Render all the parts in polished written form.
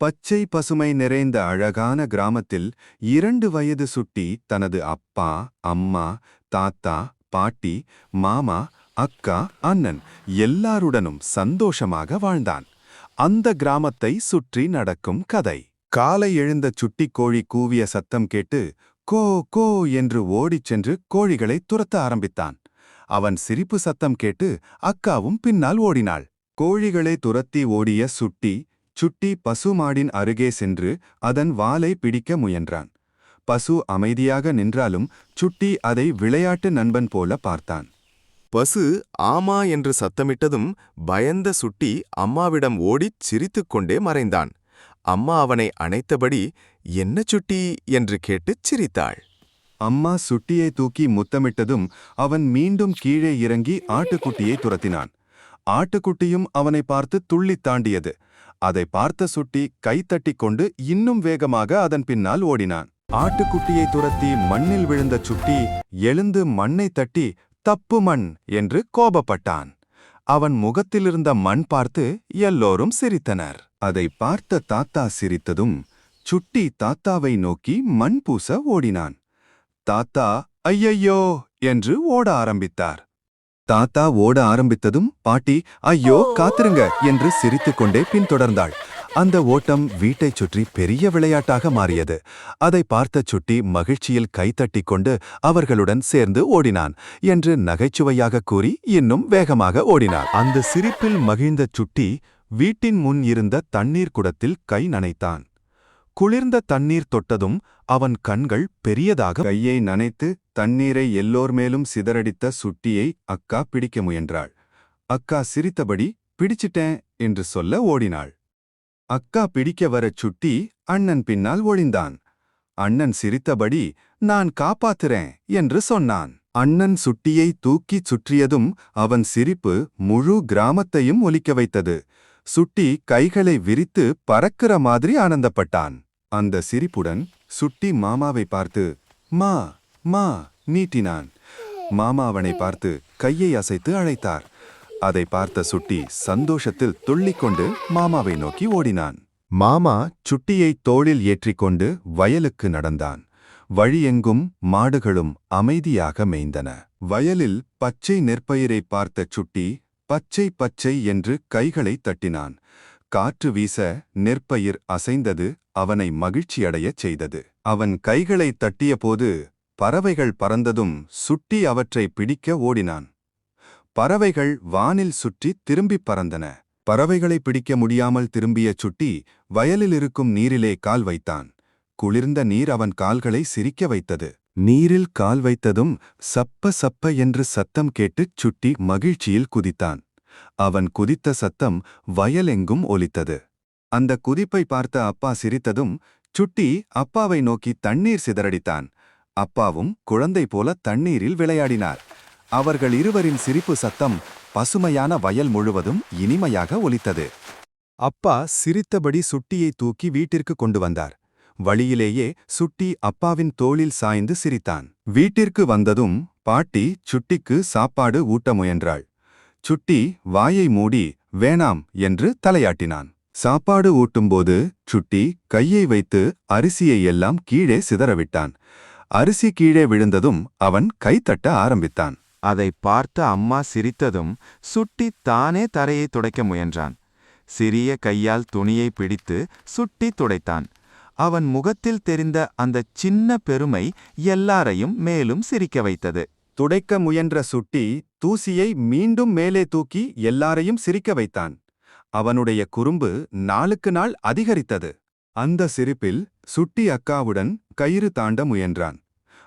பச்சை பசுமை நிறைந்த அழகான கிராமத்தில் 2 வயது சுட்டி தனது அப்பா, அம்மா, தாத்தா, பாட்டி, மாமா, அக்கா, அண்ணன் எல்லாருடனும் சந்தோஷமாக வாழ்ந்தான். அந்த கிராமத்தை சுற்றி நடக்கும் கதை. காலை எழுந்த சுட்டிக் கோழி கூவிய சத்தம் கேட்டு கோ கோ என்று ஓடிச் சென்று கோழிகளை துரத்த ஆரம்பித்தான். அவன் சிரிப்பு சத்தம் கேட்டு அக்காவும் பின்னால் ஓடினாள். கோழிகளை துரத்தி ஓடிய சுட்டி பசுமாடின் அருகே சென்று அதன் வாலை பிடிக்க முயன்றான். பசு அமைதியாக நின்றாலும் சுட்டி அதை விளையாட்டு நண்பன் போல பார்த்தான். பசு ஆமா என்று சத்தமிட்டதும் பயந்த சுட்டி அம்மாவிடம் ஓடிச் சிரித்துக்கொண்டே மறைந்தான். அம்மா அவனை அணைத்தபடி, "என்ன சுட்டி?" என்று கேட்டுச் சிரித்தாள். அம்மா சுட்டியை தூக்கி முத்தமிட்டதும் அவன் மீண்டும் கீழே இறங்கி ஆட்டுக்குட்டியை துரத்தினான். ஆட்டுக்குட்டியும் அவனை பார்த்து துள்ளித் தாண்டியது. அதை பார்த்த சுட்டி கைத்தட்டிக் கொண்டு இன்னும் வேகமாக அதன் பின்னால் ஓடினான். ஆட்டுக்குட்டியை துரத்தி மண்ணில் விழுந்த சுட்டி எழுந்து மண்ணை தட்டி தப்பு மண் என்று கோபப்பட்டான். அவன் முகத்திலிருந்த மண் பார்த்து எல்லோரும் சிரித்தனர். அதை பார்த்த தாத்தா சிரித்ததும் சுட்டி தாத்தாவை நோக்கி மண் பூச ஓடினான். தாத்தா ஐயையோ என்று ஓட ஆரம்பித்தார். தாத்தா ஓட ஆரம்பித்ததும் பாட்டி ஐயோ காத்திருங்க என்று சிரித்துக்கொண்டே பின்தொடர்ந்தாள். அந்த ஓட்டம் வீட்டைச் சுற்றி பெரிய விளையாட்டாக மாறியது. அதை பார்த்த சுட்டி மகிழ்ச்சியில் கைத்தட்டிக் கொண்டு அவர்களுடன் சேர்ந்து ஓடினான் என்று நகைச்சுவையாக கூறி இன்னும் வேகமாக ஓடினான். அந்த சிரிப்பில் மகிழ்ந்த சுட்டி வீட்டின் முன் இருந்த தண்ணீர் குடத்தில் கை நனைத்தான். குளிர்ந்த தண்ணீர் தொட்டதும் அவன் கண்கள் பெரியதாக கையை நனைத்து தண்ணீரை எல்லோர் மேலும் சிதறடித்த சுட்டியை அக்கா பிடிக்க முயன்றாள். அக்கா சிரித்தபடி பிடிச்சிட்டேன் என்று சொல்ல ஓடினாள். அக்கா பிடிக்க வரச் சுட்டி அண்ணன் பின்னால் ஒளிந்தான். அண்ணன் சிரித்தபடி நான் காப்பாத்துறேன் என்று சொன்னான். அண்ணன் சுட்டியை தூக்கிச் சுற்றியதும் அவன் சிரிப்பு முழு கிராமத்தையும் ஒலிக்க வைத்தது. சுட்டி கைகளை விரித்து பறக்கிற மாதிரி ஆனந்தப்பட்டான். அந்த சிரிப்புடன் சுட்டி மாமாவை பார்த்து மா மா நீட்டினான். மாமா அவனை பார்த்து கையை அசைத்து அழைத்தார். அதை பார்த்த சுட்டி சந்தோஷத்தில் துள்ளிக்கொண்டு மாமாவை நோக்கி ஓடினான். மாமா சுட்டியை தோளில் ஏற்றிக்கொண்டு வயலுக்கு நடந்தான். வழியெங்கும் மாடுகளும் அமைதியாக மேய்ந்தன. வயலில் பச்சை நெற்பயிரை பார்த்த சுட்டி பச்சை பச்சை என்று கைகளை தட்டினான். காற்று வீச நெற்பயிர் அசைந்தது அவனை மகிழ்ச்சியடையச் செய்தது. அவன் கைகளை தட்டியபோது பறவைகள் பறந்ததும் சுட்டி அவற்றை பிடிக்க ஓடினான். பறவைகள் வானில் சுற்றி திரும்பிப் பறந்தன. பறவைகளை பிடிக்க முடியாமல் திரும்பிய சுட்டி வயலில் இருக்கும் நீரிலே கால் வைத்தான். குளிர்ந்த நீர் அவன் கால்களை சிரிக்க வைத்தது. நீரில் கால் வைத்ததும் சப்ப சப்ப என்று சத்தம் கேட்டுச் சுட்டி மகிழ்ச்சியில் குதித்தான். அவன் குதித்த சத்தம் வயலெங்கும் ஒலித்தது. அந்த குதிப்பை பார்த்த அப்பா சிரித்ததும் சுட்டி அப்பாவை நோக்கி தண்ணீர் சிதறடித்தான். அப்பாவும் குழந்தை போல தண்ணீரில் விளையாடினார். அவர்கள் இருவரின் சிரிப்பு சத்தம் பசுமையான வயல் முழுவதும் இனிமையாக ஒலித்தது. அப்பா சிரித்தபடி சுட்டியை தூக்கி வீட்டிற்கு கொண்டு வந்தார். வழியிலேயே சுட்டி அப்பாவின் தோளில் சாய்ந்து சிரித்தான். வீட்டிற்கு வந்ததும் பாட்டி சுட்டிக்கு சாப்பாடு ஊட்ட முயன்றாள். சுட்டி வாயை மூடி வேணாம் என்று தலையாட்டினான். சாப்பாடு ஊட்டும்போது சுட்டி கையை வைத்து அரிசியை எல்லாம் கீழே சிதறவிட்டான். அரிசி கீழே விழுந்ததும் அவன் கைத்தட்ட ஆரம்பித்தான். அதை பார்த்த அம்மா சிரித்ததும் சுட்டி தானே தரையை துடைக்க முயன்றான். சிறிய கையால் துணியை பிடித்து சுட்டி துடைத்தான். அவன் முகத்தில் தெரிந்த அந்தச் சின்ன பெருமை எல்லாரையும் மேலும் சிரிக்க வைத்தது. துடைக்க முயன்ற சுட்டி தூசியை மீண்டும் மேலே தூக்கி எல்லாரையும் சிரிக்க வைத்தான். அவனுடைய குறும்பு நாளுக்கு நாள் அதிகரித்தது. அந்த சிரிப்பில் சுட்டி அக்காவுடன் கயிறு தாண்ட முயன்றான்.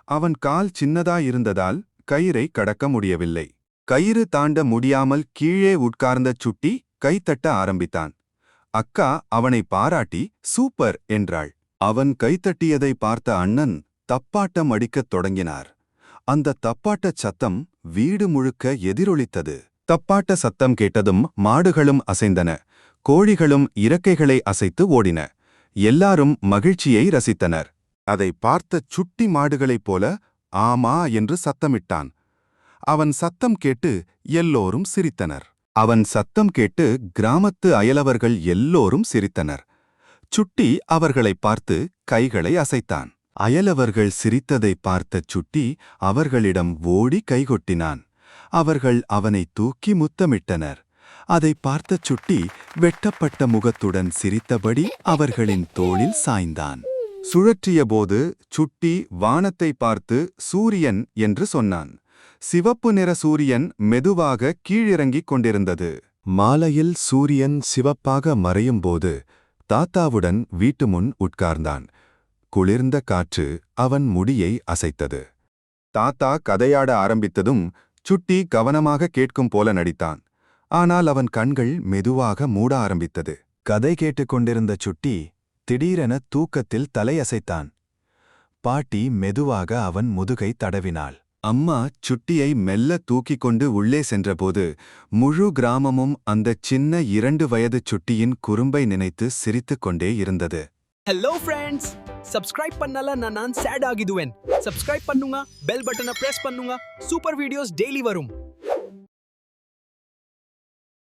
அவன் கால் சின்னதாயிருந்ததால் கயிறை கடக்க முடியவில்லை. கயிறு தாண்ட முடியாமல் கீழே உட்கார்ந்த சுட்டி கைத்தட்ட ஆரம்பித்தான். அக்கா அவனை பாராட்டி சூப்பர் என்றாள். அவன் கைத்தட்டியதை பார்த்த அண்ணன் தப்பாட்டம் அடிக்கத் தொடங்கினார். அந்த தப்பாட்டச் சத்தம் வீடு முழுக்க எதிரொலித்தது. தப்பாட்ட சத்தம் கேட்டதும் மாடுகளும் அசைந்தன. கோழிகளும் இறக்கைகளை அசைத்து ஓடின. எல்லாரும் மகிழ்ச்சியை ரசித்தனர். அதை பார்த்த சுட்டி மாடுகளைப் போல ஆமா என்று சத்தமிட்டான். அவன் சத்தம் கேட்டு எல்லோரும் சிரித்தனர். அவன் சத்தம் கேட்டு கிராமத்து அயலவர்கள் எல்லோரும் சிரித்தனர். சுட்டி அவர்களைப் பார்த்து கைகளை அசைத்தான். அயலவர்கள் சிரித்ததைப் பார்த்த சுட்டி அவர்களிடம் ஓடி கைகொட்டினான். அவர்கள் அவனை தூக்கி முத்தமிட்டனர். அதைப் பார்த்த சுட்டி வெட்டப்பட்ட முகத்துடன் சிரித்தபடி அவர்களின் தோளில் சாய்ந்தான். சுழற்றியபோது சுட்டி வானத்தை பார்த்து சூரியன் என்று சொன்னான். சிவப்பு நிற சூரியன் மெதுவாக கீழிறங்கிக் கொண்டிருந்தது. மாலையில் சூரியன் சிவப்பாக மறையும்போது தாத்தாவுடன் வீட்டு முன் உட்கார்ந்தான். குளிர்ந்த காற்று அவன் முடியை அசைத்தது. தாத்தா கதையாட ஆரம்பித்ததும் சுட்டி கவனமாக கேட்கும் போல நடித்தான். ஆனால் அவன் கண்கள் மெதுவாக மூட ஆரம்பித்தது. கதை கேட்டுக்கொண்டிருந்த சுட்டி திடீரென தூக்கத்தில் தலையசைத்தான். பாட்டி மெதுவாக அவன் முதுகை தடவினாள். அம்மா சுட்டியை மெல்ல தூக்கிக் கொண்டு உள்ளே சென்றபோது முழு கிராமமும் அந்தச் சின்ன 2 வயது சுட்டியின் குறும்பை நினைத்து சிரித்துக் கொண்டே இருந்தது. ஹலோ ஃப்ரெண்ட்ஸ், சப்ஸ்கிரைப் பண்ணல நான் சேட் ஆகிடுவேன். சப்ஸ்கிரைப் பண்ணுங்க, பெல் பட்டனை பிரஸ் பண்ணுங்க. சூப்பர் வீடியோஸ் டெய்லி வரும்.